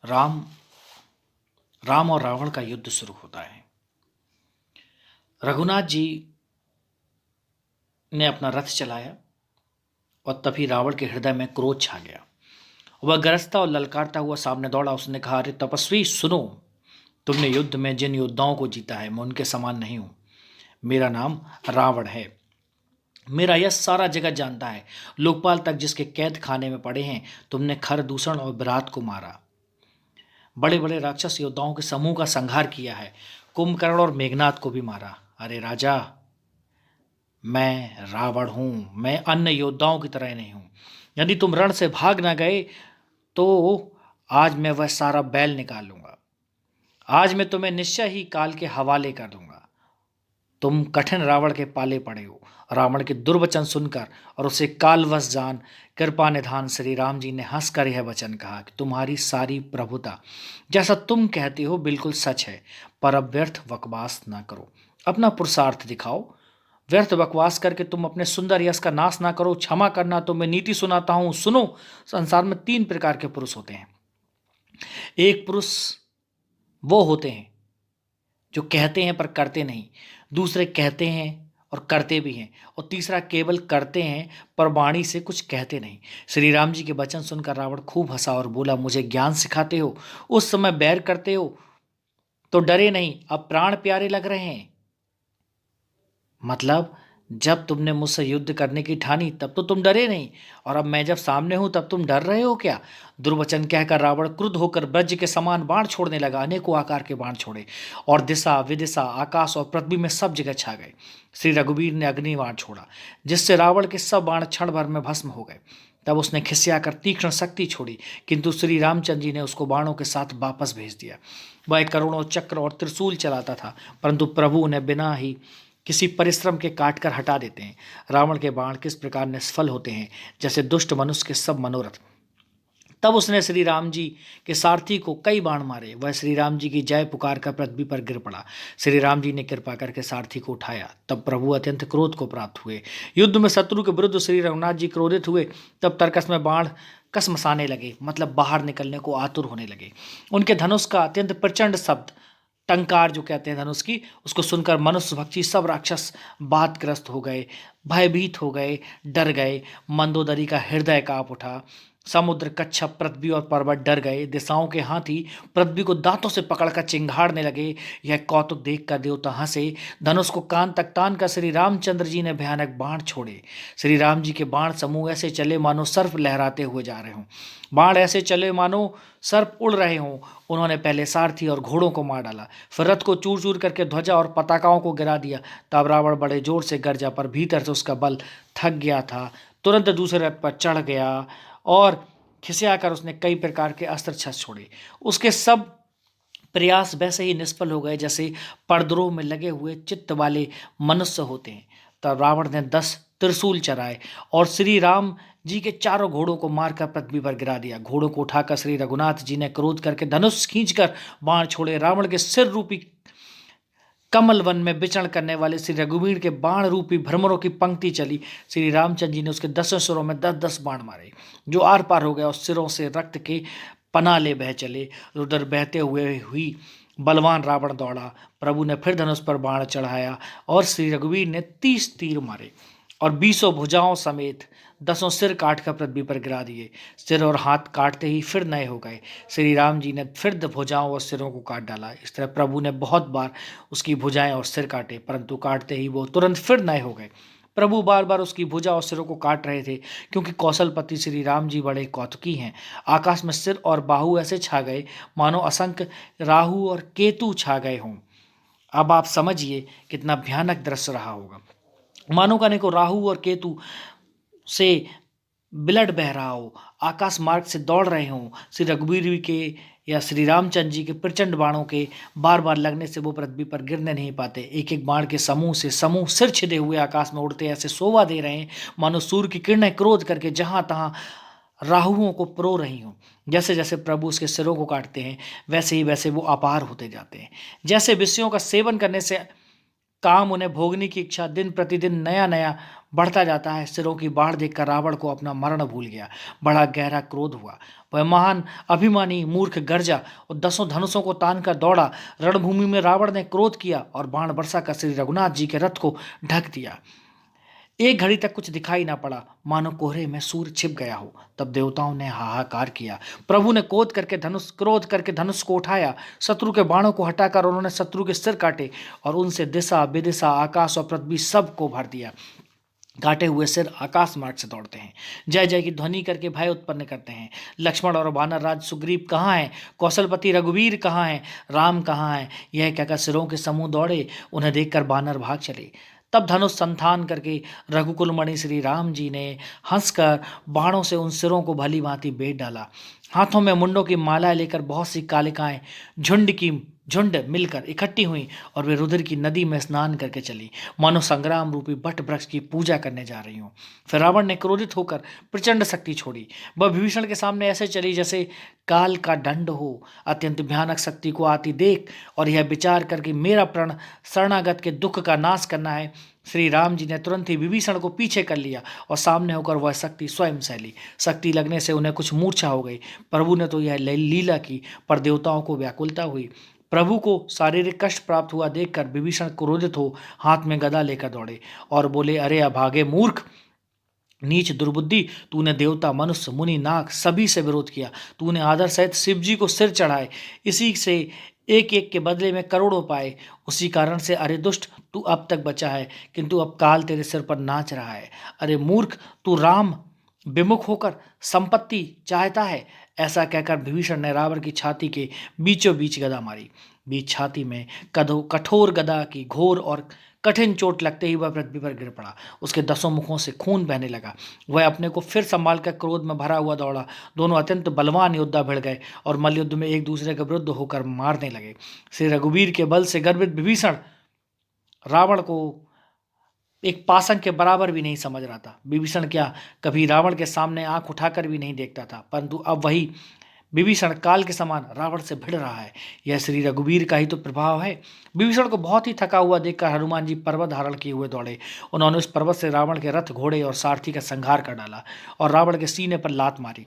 राम राम और रावण का युद्ध शुरू होता है। रघुनाथ जी ने अपना रथ चलाया और तभी रावण के हृदय में क्रोध छा गया। वह गरजता और ललकारता हुआ सामने दौड़ा। उसने कहा, अरे तपस्वी सुनो, तुमने युद्ध में जिन योद्धाओं को जीता है मैं उनके समान नहीं हूं। मेरा नाम रावण है। मेरा यश सारा जगत जानता है। लोकपाल तक जिसके कैद खाने में पड़े हैं। तुमने खर, दूषण और विराट को मारा। बड़े बड़े राक्षस योद्धाओं के समूह का संहार किया है। कुंभकर्ण और मेघनाथ को भी मारा। अरे राजा, मैं रावण हूं। मैं अन्य योद्धाओं की तरह नहीं हूं। यदि तुम रण से भाग ना गए तो आज मैं वह सारा बैल निकाल लूंगा। आज मैं तुम्हें निश्चय ही काल के हवाले कर दूंगा। तुम कठिन रावण के पाले पड़े हो। रावण के दुर्वचन सुनकर और उसे कालवश जान कृपा निधान श्री राम जी ने हंसकर यह वचन कहा कि तुम्हारी सारी प्रभुता जैसा तुम कहते हो बिल्कुल सच है, पर अब व्यर्थ बकवास ना करो, अपना पुरुषार्थ दिखाओ। व्यर्थ बकवास करके तुम अपने सुंदर यश का नाश ना करो। क्षमा करना तो मैं नीति सुनाता हूं, सुनो। संसार में 3 प्रकार के पुरुष होते हैं। एक पुरुष वो होते हैं जो कहते हैं पर करते नहीं। दूसरे कहते हैं और करते भी हैं। और तीसरा केवल करते हैं पर वाणी से कुछ कहते नहीं। श्री राम जी के वचन सुनकर रावण खूब हंसा और बोला, मुझे ज्ञान सिखाते हो, उस समय बैर करते हो तो डरे नहीं, अब प्राण प्यारे लग रहे हैं। मतलब जब तुमने मुझसे युद्ध करने की ठानी तब तो तुम डरे नहीं, और अब मैं जब सामने हूं तब तुम डर रहे हो क्या? दुर्वचन कहकर रावण क्रुद्ध होकर वज्र के समान बाण छोड़ने लगा। अनेकों आकार के बाण छोड़े और दिशा विदिशा आकाश और पृथ्वी में सब जगह छा गए। श्री रघुवीर ने अग्नि बाण छोड़ा जिससे रावण के सब बाण क्षण भर में भस्म हो गए। तब उसने खिसियाकर तीक्ष्ण शक्ति छोड़ी, किंतु श्री रामचंद्र जी ने उसको बाणों के साथ वापस भेज दिया। वह करोड़ों चक्र और त्रिशूल चलाता था, परंतु प्रभु ने बिना ही किसी परिश्रम के काट कर हटा देते हैं। रावण के बाण किस प्रकार निष्फल होते हैं, जैसे दुष्ट मनुष्य के सब मनोरथ। तब उसने श्री राम जी के सारथी को कई बाण मारे। वह श्री राम जी की जय पुकार कर पृथ्वी पर गिर पड़ा। श्री राम जी ने कृपा करके सारथी को उठाया। तब प्रभु अत्यंत क्रोध को प्राप्त हुए। युद्ध में शत्रु के विरुद्ध श्री रघुनाथ जी क्रोधित हुए। तब तर्कस में बाण कसमसाने लगे, मतलब बाहर निकलने को आतुर होने लगे। उनके धनुष का अत्यंत प्रचंड शब्द, टंकार जो कहते हैं धनुष की, उसको सुनकर मनुष्य भक्षी सब राक्षस बातग्रस्त हो गए, भयभीत हो गए, डर गए। मंदोदरी का हृदय कांप उठा। समुद्र, कच्छप, पृथ्वी और पर्वत डर गए। दिशाओं के हाथी पृथ्वी को दांतों से पकड़कर चिंगाड़ने लगे। यह कौतुक देखकर देवता हंसे। धनुष को कान तक तान कर श्री रामचंद्र जी ने भयानक बाण छोड़े। श्री राम जी के बाण समूह ऐसे चले मानो सर्प लहराते हुए जा रहे हों। बाण ऐसे चले मानो सर्प उड़ रहे हों। उन्होंने पहले सारथी और घोड़ों को मार डाला, फिर रथ को चूर चूर करके ध्वजा और पताकाओं को गिरा दिया। तब रावण बड़े जोर से गरजा, पर भीतर से उसका बल थक गया था। तुरंत दूसरे रथ पर चढ़ गया और खिसियाकर उसने कई प्रकार के अस्त्र शस्त्र छोड़े। उसके सब प्रयास वैसे ही निष्फल हो गए जैसे परद्रोह में लगे हुए चित्त वाले मनुष्य होते हैं। तब रावण ने 10 त्रिशूल चराए और श्री राम जी के चारों घोड़ों को मारकर पृथ्वी पर गिरा दिया। घोड़ों को उठाकर श्री रघुनाथ जी ने क्रोध करके धनुष खींचकर बाण छोड़े। रावण के सिर रूपी कमल वन में विचरण करने वाले श्री रघुवीर के बाण रूपी भ्रमरों की पंक्ति चली। श्री रामचंद्र जी ने उसके 10 सिरों में 10-10 बाण मारे, जो आर पार हो गया और सिरों से रक्त के पनाले बह चले। उधर बहते हुए हुई बलवान रावण दौड़ा। प्रभु ने फिर धनुष पर बाण चढ़ाया और श्री रघुवीर ने 30 तीर मारे और 20 भुजाओं समेत 10 सिर काट कर पृथ्वी पर गिरा दिए। सिर और हाथ काटते ही फिर नए हो गए। श्री राम जी ने फिर भुजाओं और सिरों को काट डाला। इस तरह प्रभु ने बहुत बार उसकी भुजाएं और सिर काटे, परंतु काटते ही वो तुरंत फिर नए हो गए। प्रभु बार बार उसकी भुजा और सिरों को काट रहे थे, क्योंकि कौशलपति श्री राम जी बड़े कौतुकी हैं। आकाश में सिर और बाहु ऐसे छा गए मानो असंख्य राहु और केतु छा गए हों। अब आप समझिए कितना भयानक दृश्य रहा होगा। मानो का को राहु और केतु से ब्लड बह रहा हो, आकाश मार्ग से दौड़ रहे हों। श्री रघुवीर के या श्री रामचंद्र जी के प्रचंड बाणों के बार बार लगने से वो पृथ्वी पर गिरने नहीं पाते। एक एक बाण के समूह से समूह सिर छिदे हुए आकाश में उड़ते ऐसे शोभा दे रहे हैं मानो सूर्य की किरणें क्रोध करके जहां तहां राहुओं को प्रो रही हों। जैसे जैसे प्रभु उसके सिरों को काटते हैं वैसे ही वैसे वो अपार होते जाते हैं। जैसे विषयों का सेवन करने से काम उन्हें भोगने की इच्छा दिन प्रतिदिन नया नया बढ़ता जाता है। सिरों की बाढ़ देखकर रावण को अपना मरण भूल गया, बड़ा गहरा क्रोध हुआ। वह महान अभिमानी मूर्ख गर्जा और 10 धनुषों को तान कर दौड़ा। रणभूमि में रावण ने क्रोध किया और बाण बरसा कर श्री रघुनाथ जी के रथ को ढक दिया। एक घड़ी तक कुछ दिखाई ना पड़ा, मानो कोहरे में सूर्य छिप गया हो। तब देवताओं ने हाहाकार किया। प्रभु ने क्रोध करके धनुष को उठाया। शत्रु के बाणों को हटाकर उन्होंने शत्रु के सिर काटे और उनसे दिशा विदिशा आकाश और पृथ्वी सब को भर दिया। काटे हुए सिर आकाश मार्ग से दौड़ते हैं, जय जय की ध्वनि करके भय उत्पन्न करते हैं। लक्ष्मण और वानर राज सुग्रीव कहाँ हैं? कौशलपति रघुवीर कहाँ हैं? राम कहाँ हैं? यह कहकर सिरों के समूह दौड़े। उन्हें देखकर वानर भाग चले। तब धनुष संधान करके रघुकुल मणि श्री राम जी ने हंसकर बाणों से उन सिरों को भली भांति बेध डाला। हाथों में मुंडों की माला लेकर बहुत सी कालिकाएं झुंड मिलकर इकट्ठी हुई और वे रुधिर की नदी में स्नान करके चली, मानो संग्राम रूपी बट वृक्ष की पूजा करने जा रही हूँ। फिर रावण ने क्रोधित होकर प्रचंड शक्ति छोड़ी। वह विभीषण के सामने ऐसे चली जैसे काल का दंड हो। अत्यंत भयानक शक्ति को आती देख और यह विचार करके मेरा प्रण शरणागत के दुख का नाश करना है, श्री राम जी ने तुरंत ही विभीषण को पीछे कर लिया और सामने होकर वह शक्ति स्वयं सहली। शक्ति लगने से उन्हें कुछ मूर्छा हो गई। प्रभु ने तो यह लीला की, पर देवताओं को व्याकुलता हुई। प्रभु को शारीरिक कष्ट प्राप्त हुआ देखकर विभीषण क्रोधित हो हाथ में गदा लेकर दौड़े और बोले, अरे अभागे मूर्ख, नीच दुर्बुद्धि, तूने देवता मनुष्य मुनि नाग सभी से विरोध किया। तूने आदर सहित शिव जी को सिर चढ़ाए, इसी से एक एक के बदले में करोड़ों पाए। उसी कारण से अरे दुष्ट, तू अब तक बचा है, किंतु अब काल तेरे सिर पर नाच रहा है। अरे मूर्ख, तू राम विमुख होकर संपत्ति चाहता है। ऐसा कहकर विभीषण ने रावण की छाती के बीचों बीच गदा मारी। बीच छाती में कठोर गदा की घोर और कठिन चोट लगते ही वह पृथ्वी पर गिर पड़ा। उसके 10 मुखों से खून बहने लगा। वह अपने को फिर संभाल कर क्रोध में भरा हुआ दौड़ा। दोनों अत्यंत बलवान योद्धा भिड़ गए और मल्लयुद्ध में एक दूसरे के विरुद्ध होकर मारने लगे। श्री रघुवीर के बल से गर्वित विभीषण रावण को एक पासंग के बराबर भी नहीं समझ रहा था। विभीषण क्या कभी रावण के सामने आंख उठाकर भी नहीं देखता था, परंतु अब वही विभीषण काल के समान रावण से भिड़ रहा है। यह श्री रघुवीर का ही तो प्रभाव है। विभीषण को बहुत ही थका हुआ देखकर हनुमान जी पर्वत धारण किए हुए दौड़े। उन्होंने उस पर्वत से रावण के रथ, घोड़े और सारथी का संहार कर डाला और रावण के सीने पर लात मारी।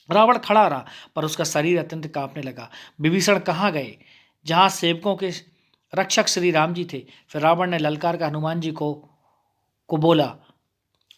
रावण खड़ा रहा, पर उसका शरीर अत्यंत कांपने लगा। विभीषण कहाँ गए जहाँ सेवकों के रक्षक श्री राम जी थे? फिर रावण ने ललकार कर हनुमान जी को बोला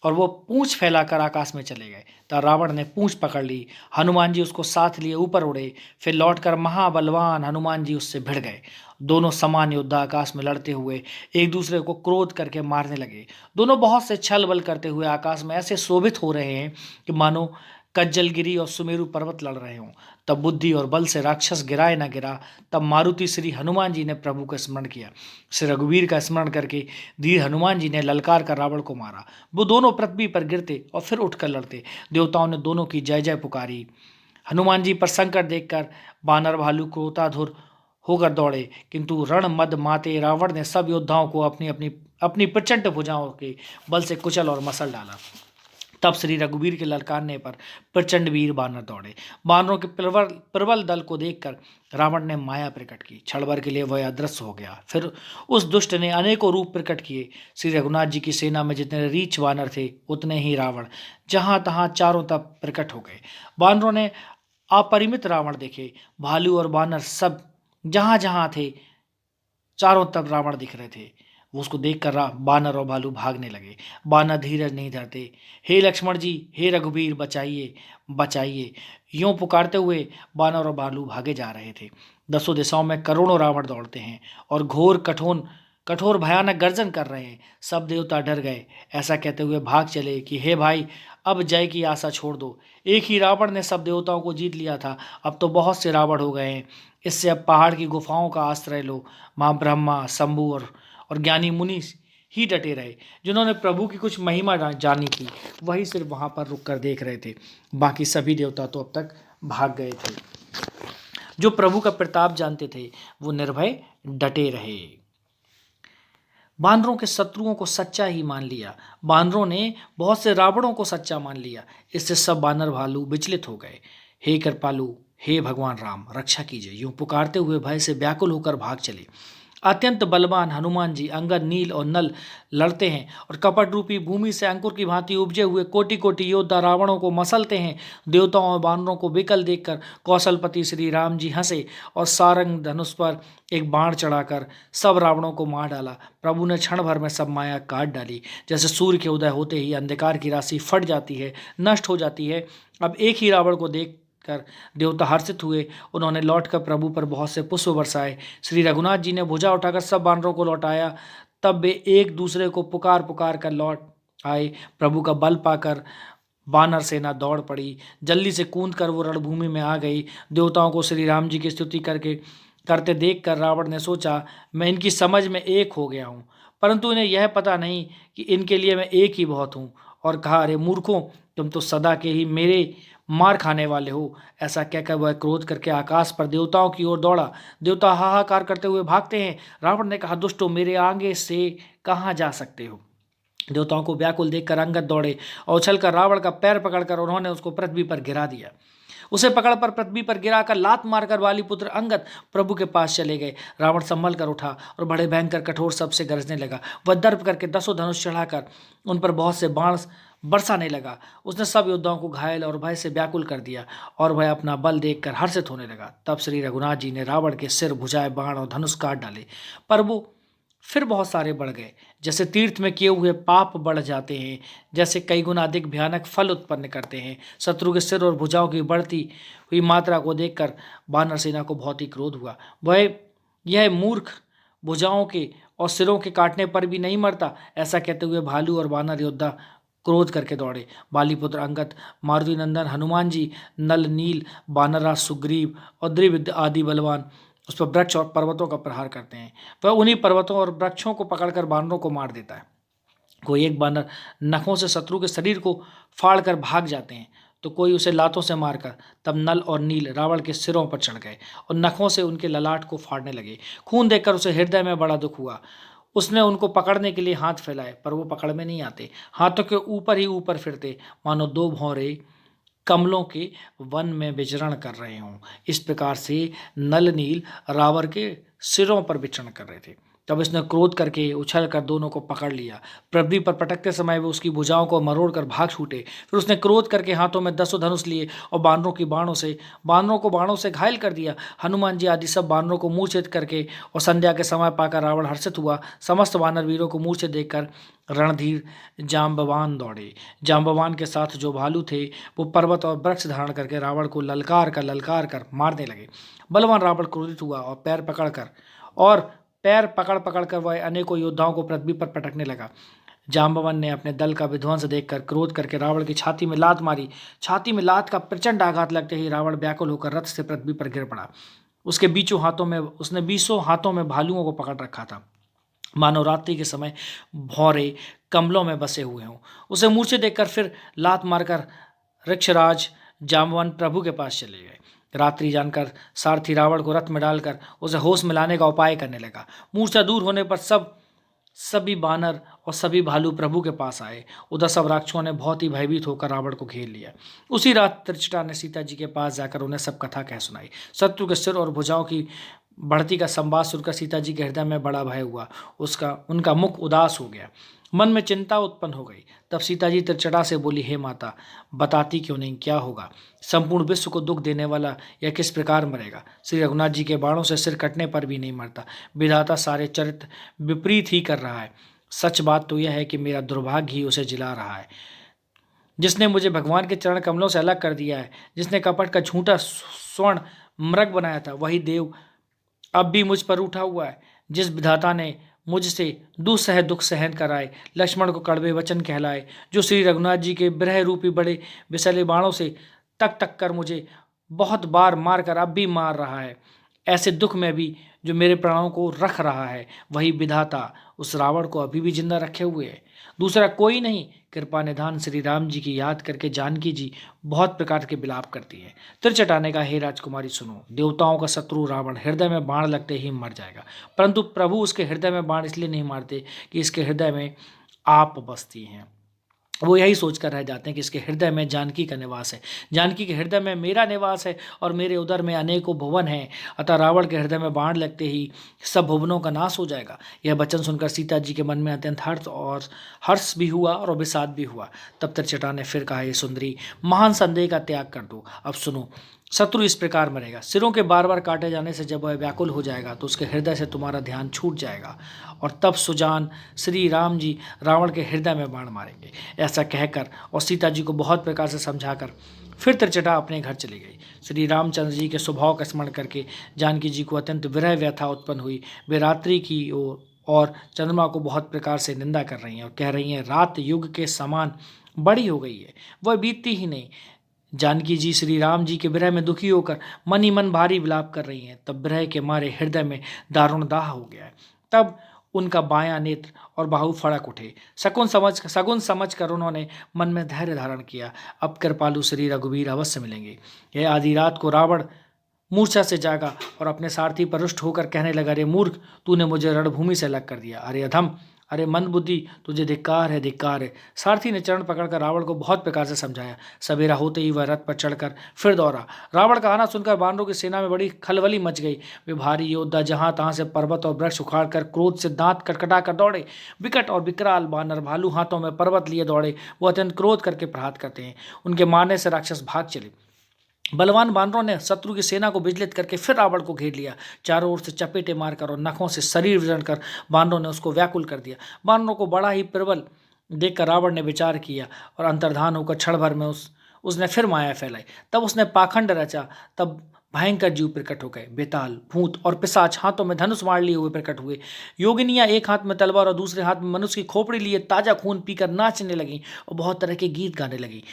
और वो पूंछ फैलाकर आकाश में चले गए। तब रावण ने पूंछ पकड़ ली। हनुमान जी उसको साथ लिए ऊपर उड़े। फिर लौटकर महाबलवान हनुमान जी उससे भिड़ गए। दोनों समान योद्धा आकाश में लड़ते हुए एक दूसरे को क्रोध करके मारने लगे। दोनों बहुत से छल बल करते हुए आकाश में ऐसे शोभित हो रहे हैं कि मानो कज्जलगिरी और सुमेरु पर्वत लड़ रहे हों। तब बुद्धि और बल से राक्षस गिराए न गिरा। तब मारुति श्री हनुमान जी ने प्रभु का स्मरण किया। श्री रघुवीर का स्मरण करके धीर हनुमान जी ने ललकार कर रावण को मारा। वो दोनों पृथ्वी पर गिरते और फिर उठकर लड़ते। देवताओं ने दोनों की जय जय पुकारी। हनुमान जी पर संकट देखकर बानर भालू क्रोधाधुर होकर दौड़े, किंतु रण मद माते रावण ने सब योद्धाओं को अपनी अपनी अपनी प्रचंड भुजाओं के बल से कुचल और मसल डाला। तब श्री रघुवीर के ललकारने पर प्रचंड वीर बानर दौड़े। बानरों के प्रबल दल को देखकर रावण ने माया प्रकट की। क्षण भर के लिए वह अदृश्य हो गया। फिर उस दुष्ट ने अनेकों रूप प्रकट किए। श्री रघुनाथ जी की सेना में जितने रीछ वानर थे, उतने ही रावण जहां तहां चारों तरफ प्रकट हो गए। बानरों ने अपरिमित रावण देखे। भालू और बानर सब जहां जहां थे, चारों तरफ रावण दिख रहे थे। वो उसको देखकर बानर और भालू भागने लगे। बानर धीरज नहीं धरते। हे लक्ष्मण जी, हे रघुवीर, बचाइए बचाइए, यूं पुकारते हुए बानर और भालू भागे जा रहे थे। 10 दिशाओं में करोड़ों रावण दौड़ते हैं और घोर कठोर भयानक गर्जन कर रहे हैं। सब देवता डर गए। ऐसा कहते हुए भाग चले कि हे भाई, अब जय की आशा छोड़ दो। एक ही रावण ने सब देवताओं को जीत लिया था, अब तो बहुत से रावण हो गए हैं। इससे अब पहाड़ की गुफाओं का आश्रय लो। माँ ब्रह्मा, शंभु और ज्ञानी मुनि ही डटे रहे। जिन्होंने प्रभु की कुछ महिमा जानी थी, वही सिर्फ वहां पर रुक कर देख रहे थे। बाकी सभी देवता तो अब तक भाग गए थे। जो प्रभु का प्रताप जानते थे, वो निर्भय डटे रहे। बानरों के शत्रुओं को सच्चा ही मान लिया। बानरों ने बहुत से रावणों को सच्चा मान लिया। इससे सब बानर भालू विचलित हो गए। हे कृपालु, हे भगवान राम, रक्षा कीजिए, यूं पुकारते हुए भय से व्याकुल होकर भाग चले। अत्यंत बलवान हनुमान जी अंगद, नील और नल लड़ते हैं और कपट रूपी भूमि से अंकुर की भांति उपजे हुए कोटि कोटि योद्धा रावणों को मसलते हैं। देवताओं और वानरों को विकल देखकर कौशलपति श्री राम जी हंसे और सारंग धनुष पर एक बाण चढ़ाकर सब रावणों को मार डाला। प्रभु ने क्षण भर में सब माया काट डाली। जैसे सूर्य के उदय होते ही अंधकार की राशि फट जाती है, नष्ट हो जाती है। अब एक ही रावण को देख कर देवता हर्षित हुए। उन्होंने लौटकर प्रभु पर बहुत से पुष्प बरसाए। श्री रघुनाथ जी ने भुजा उठाकर सब वानरों को लौटाया। तब वे एक दूसरे को पुकार पुकार कर लौट आए। प्रभु का बल पाकर वानर सेना दौड़ पड़ी। जल्दी से कूद कर वो रणभूमि में आ गई। देवताओं को श्री राम जी की स्तुति करते देखकर रावण ने सोचा, मैं इनकी समझ में एक हो गया हूँ, परंतु इन्हें यह पता नहीं कि इनके लिए मैं एक ही बहुत हूँ। और कहा, अरे मूर्खों, तुम तो सदा के ही मेरे मार खाने वाले हो। ऐसा कहकर वह क्रोध करके आकाश पर देवताओं की ओर दौड़ा। देवता हाहाकार करते हुए भागते हैं। रावण ने कहा, दुष्टों, मेरे आगे से कहाँ जा सकते हो। देवताओं को व्याकुल देखकर अंगद दौड़े और उछलकर रावण का पैर पकड़कर उन्होंने उसको पृथ्वी पर गिरा दिया। उसे पकड़कर पृथ्वी पर गिराकर लात मारकर वालीपुत्र अंगद प्रभु के पास चले गए। रावण संभल कर उठा और बड़े भयंकर कठोर शब्द से गरजने लगा। वह दर्प करके 10 धनुष चढ़ाकर उन पर बहुत से बाण बरसाने लगा। उसने सब योद्धाओं को घायल और भय से व्याकुल कर दिया और वह अपना बल देखकर हर्षित होने लगा। तब श्री रघुनाथ जी ने रावण के सिर, भुजाएं, बाण और धनुष काट डाले, पर वो फिर बहुत सारे बढ़ गए। जैसे तीर्थ में किए हुए पाप बढ़ जाते हैं, जैसे कई गुना अधिक भयानक फल उत्पन्न करते हैं। शत्रु के सिर और भुजाओं की बढ़ती हुई मात्रा को देखकर वानर सेना को बहुत ही क्रोध हुआ। वह यह मूर्ख भुजाओं के और सिरों के काटने पर भी नहीं मरता। ऐसा कहते हुए भालू और वानर योद्धा क्रोध करके दौड़े। बालीपुत्र अंगद, मारुति नंदन हनुमान जी, नल, नील, वानरराज सुग्रीव और द्रिविद आदि बलवान उस पर वृक्ष और पर्वतों का प्रहार करते हैं। वह उन्हीं पर्वतों और वृक्षों को पकड़कर बानरों को मार देता है। कोई एक बानर नखों से शत्रु के शरीर को फाड़कर भाग जाते हैं, तो कोई उसे लातों से मारकर तब नल और नील रावण के सिरों पर चढ़ गए और नखों से उनके ललाट को फाड़ने लगे। खून देखकर उसे हृदय में बड़ा दुख हुआ। उसने उनको पकड़ने के लिए हाथ फैलाए, पर वो पकड़ में नहीं आते। हाथों के ऊपर ही ऊपर फिरते, मानो 2 भौरे कमलों के वन में विचरण कर रहे हों। इस प्रकार से नल नील रावण के सिरों पर विचरण कर रहे थे। तब इसने क्रोध करके उछल कर दोनों को पकड़ लिया। पृथ्वी पर पटकते समय वे उसकी भुजाओं को मरोड़कर भाग छूटे। फिर उसने क्रोध करके हाथों में 10 धनुष लिए और बानरों को बाणों से घायल कर दिया। हनुमान जी आदि सब बानरों को मूर्छित करके और संध्या के समय पाकर रावण हर्षित हुआ। समस्त वानर वीरों को मूर्छित देखकर रणधीर जाम्बवान दौड़े। जाम्बवान के साथ जो भालू थे वो पर्वत और वृक्ष धारण करके रावण को ललकार कर मारने लगे। बलवान रावण क्रोधित हुआ और पैर पकड़ पकड़ कर वह अनेकों योद्धाओं को पृथ्वी पर पटकने लगा। जाम्बवन ने अपने दल का विध्वंस देखकर क्रोध करके रावण की छाती में लात मारी। छाती में लात का प्रचंड आघात लगते ही रावण व्याकुल होकर रथ से पृथ्वी पर गिर पड़ा। उसने 20 हाथों में भालुओं को पकड़ रखा था, मानो रात्रि के समय भौरे कमलों में बसे हुए हों। उसे मूर्छित देखकर फिर लात मारकर ऋक्षराज जाम्बवन प्रभु के पास चले गए। रात्रि जानकर सारथी रावण को रथ में डालकर उसे होश में लाने का उपाय करने लगा। मूर्छा दूर होने पर सभी बानर और सभी भालू प्रभु के पास आए। उधर सब राक्षसों ने बहुत ही भयभीत होकर रावण को घेर लिया। उसी रात त्रिजटा ने सीता जी के पास जाकर उन्हें सब कथा कह सुनाई। शत्रु के सिर और भुजाओं की बढ़ती का संवाद सुनकर सीता जी के हृदय में बड़ा भय हुआ। उनका मुख उदास हो गया, मन में चिंता उत्पन्न हो गई। तब सीता जी त्रिजटा से बोली, हे माता, बताती क्यों नहीं, क्या होगा? संपूर्ण विश्व को दुख देने वाला यह किस प्रकार मरेगा? श्री रघुनाथ जी के बाणों से सिर कटने पर भी नहीं मरता। विधाता सारे चरित्र विपरीत ही कर रहा है। सच बात तो यह है कि मेरा दुर्भाग्य ही उसे जिला रहा है। जिसने मुझे भगवान के चरण कमलों से अलग कर दिया है, जिसने कपट का झूठा स्वर्ण मृग बनाया था, वही देव अब भी मुझ पर उठा हुआ है। जिस विधाता ने मुझसे दुस्सह दुख सहन कराए, लक्ष्मण को कड़वे वचन कहलाए, जो श्री रघुनाथ जी के विरह रूपी बड़े विषैले बाणों से तक कर मुझे बहुत बार मारकर अब भी मार रहा है, ऐसे दुख में भी जो मेरे प्राणों को रख रहा है, वही विधाता उस रावण को अभी भी जिंदा रखे हुए है। दूसरा कोई नहीं। कृपा निधान श्री राम जी की याद करके जानकी जी बहुत प्रकार के विलाप करती है। त्रिजटा ने कहा, हे राजकुमारी सुनो, देवताओं का शत्रु रावण हृदय में बाण लगते ही मर जाएगा, परंतु प्रभु उसके हृदय में बाण इसलिए नहीं मारते कि इसके हृदय में आप बसती हैं। वो यही सोचकर रह जाते हैं कि इसके हृदय में जानकी का निवास है, जानकी के हृदय में मेरा निवास है और मेरे उदर में अनेकों भुवन हैं। अतः रावण के हृदय में बाण लगते ही सब भुवनों का नाश हो जाएगा। यह वचन सुनकर सीता जी के मन में अत्यंत हर्ष भी हुआ और विषाद भी हुआ। तब त्रिजटा ने फिर कहा, ये सुंदरी, महान संदेह का त्याग कर दो। अब सुनो, शत्रु इस प्रकार मरेगा। सिरों के बार बार काटे जाने से जब वह व्याकुल हो जाएगा तो उसके हृदय से तुम्हारा ध्यान छूट जाएगा और तब सुजान श्री राम जी रावण के हृदय में बाण मारेंगे। ऐसा कहकर और सीता जी को बहुत प्रकार से समझाकर फिर त्रिजटा अपने घर चली गई। श्री रामचंद्र जी के स्वभाव का स्मरण करके जानकी जी को अत्यंत विरह व्यथा उत्पन्न हुई। वे रात्रि की ओर और चंद्रमा को बहुत प्रकार से निंदा कर रही हैं और कह रही हैं, रात युग के समान बड़ी हो गई है, वह बीतती ही नहीं। जानकी जी श्री राम जी के विरह में दुखी होकर मन ही मन भारी विलाप कर रही हैं। तब विरह के मारे हृदय में दारुण दाह हो गया है। तब उनका बायां नेत्र और बाहु फड़क उठे। सगुन समझ कर उन्होंने मन में धैर्य धारण किया, अब कृपालु श्री रघुवीर अवश्य मिलेंगे। यह आधी रात को रावण मूर्छा से जागा और अपने सारथी पर रुष्ट होकर कहने लगा, अरे मूर्ख, तूने मुझे रणभूमि से अलग कर दिया। अरे अधम, अरे मंदबुद्धि, तुझे धिक्कार है, धिक्कार है। सारथी ने चरण पकड़कर रावण को बहुत प्रकार से समझाया। सवेरा होते ही वह रथ पर चढ़कर फिर दौड़ा। रावण का आना सुनकर वानरों की सेना में बड़ी खलबली मच गई। वे भारी योद्धा जहां तहां से पर्वत और वृक्ष उखाड़कर क्रोध से दांत कटकटा कर दौड़े। विकट और विकराल बानर भालू हाथों में पर्वत लिए दौड़े। वो अत्यंत क्रोध करके प्रहार करते हैं। उनके मारने से राक्षस भाग चले। बलवान बानरों ने शत्रु की सेना को विचलित करके फिर रावण को घेर लिया। चारों ओर से चपेटे मारकर और नखों से शरीर विदर्ण कर बानरों ने उसको व्याकुल कर दिया। बानरों को बड़ा ही प्रबल देखकर रावण ने विचार किया और अंतर्धान होकर क्षण भर में उसने फिर माया फैलाई। तब उसने पाखंड रचा। तब भयंकर जीव प्रकट हो गए। बेताल, भूत और पिशाच हाथों में धनुष मार लिए हुए प्रकट हुए। योगिनियां एक हाथ में तलवार और दूसरे हाथ में मनुष्य की खोपड़ी लिए ताजा खून पीकर नाचने लगी और बहुत तरह के गीत गाने लगी।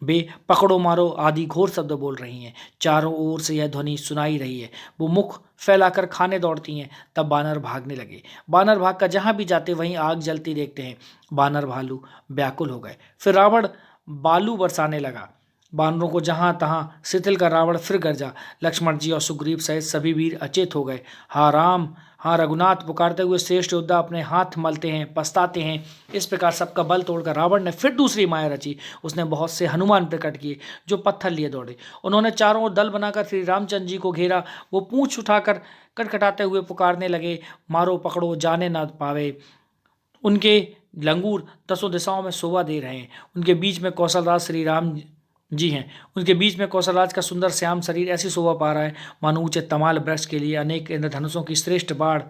वे पकड़ो मारो आदि घोर शब्द बोल रही हैं। चारों ओर से यह ध्वनि सुनाई रही है। वो मुख फैलाकर खाने दौड़ती हैं। तब बानर भागने लगे। बानर भाग कर जहां भी जाते वहीं आग जलती देखते हैं। बानर भालू व्याकुल हो गए। फिर रावण बालू बरसाने लगा। बानरों को जहां तहां शिथिल कर रावण फिर गरजा। लक्ष्मण जी और सुग्रीव सहित सभी वीर अचेत हो गए। हा राम, हाँ रघुनाथ पुकारते हुए श्रेष्ठ योद्धा अपने हाथ मलते हैं, पछताते हैं। इस प्रकार सबका बल तोड़कर रावण ने फिर दूसरी माया रची। उसने बहुत से हनुमान प्रकट किए जो पत्थर लिए दौड़े। उन्होंने चारों ओर दल बनाकर श्री रामचंद्र जी को घेरा। वो पूंछ उठाकर कटकटाते हुए पुकारने लगे, मारो पकड़ो जाने ना पावे। उनके लंगूर दसों दिशाओं में शोभा दे रहे हैं। उनके बीच में कौशलराज श्री राम जी हैं। उनके बीच में कौशलराज का सुंदर श्याम शरीर ऐसी शोभा पा रहा है मानो ऊंचे तमाल वृक्ष के लिए अनेक इंद्रधनुषों की श्रेष्ठ बाढ़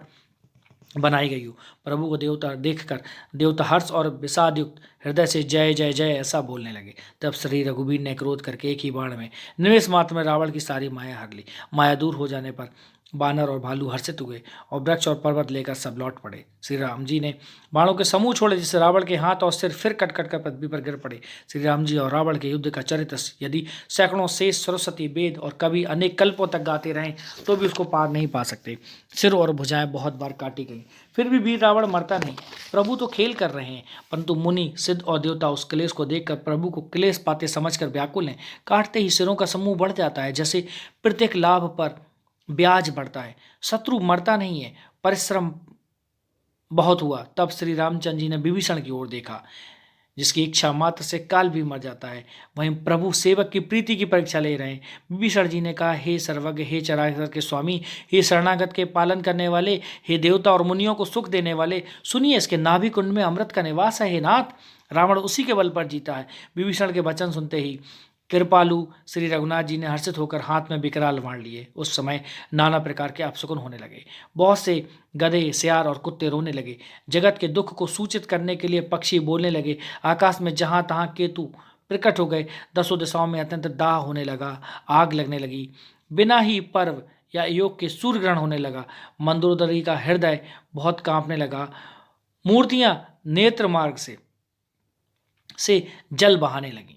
बनाई गई हो। प्रभु को देवता देखकर देवता हर्ष और विषाद युक्त हृदय से जय जय जय ऐसा बोलने लगे। तब श्री रघुवीर ने क्रोध करके एक ही बाण में निमेष मात्र में रावण की सारी माया हर ली। माया दूर हो जाने पर बानर और भालू हर्षित हुए और वृक्ष और पर्वत लेकर सब लौट पड़े। श्री राम जी ने बाणों के समूह छोड़े जिससे रावण के हाथ और सिर फिर कट कट कर पृथ्वी पर गिर पड़े। श्री राम जी और रावण के युद्ध का चरित्र यदि सैकड़ों शेष सरस्वती वेद और कभी अनेक कल्पों तक गाते रहें तो भी उसको पार नहीं पा सकते। सिर और भुजाएं बहुत बार काटी गई फिर भी वीर रावण मरता नहीं। प्रभु तो खेल कर रहे हैं, परंतु मुनि सिद्ध और देवता उस क्लेश को देखकर प्रभु को क्लेश पाते समझकर व्याकुल हैं। काटते ही सिरों का समूह बढ़ जाता है, जैसे प्रत्येक लाभ पर ब्याज बढ़ता है। शत्रु मरता नहीं है, परिश्रम बहुत हुआ। तब श्री रामचंद्र जी ने विभीषण की ओर देखा, जिसकी इच्छा मात्र से काल भी मर जाता है। वहीं प्रभु सेवक की प्रीति की परीक्षा ले रहे हैं। विभीषण जी ने कहा, हे सर्वज्ञ, हे चराचर के स्वामी, हे शरणागत के पालन करने वाले, हे देवता और मुनियों को सुख देने वाले, सुनिए इसके नाभि कुंड में अमृत का निवास है। हे नाथ, रावण उसी के बल पर जीता है। विभीषण के वचन सुनते ही कृपालु श्री रघुनाथ जी ने हर्षित होकर हाथ में विकराल बाण लिए। उस समय नाना प्रकार के अपशकुन होने लगे। बहुत से गधे, सियार और कुत्ते रोने लगे। जगत के दुख को सूचित करने के लिए पक्षी बोलने लगे। आकाश में जहां तहां केतु प्रकट हो गए। दसों दिशाओं में अत्यंत दाह होने लगा, आग लगने लगी। बिना ही पर्व या योग के सूर्य ग्रहण होने लगा। मंदोदरी का हृदय बहुत कांपने लगा। मूर्तियां नेत्र मार्ग से जल बहाने लगी।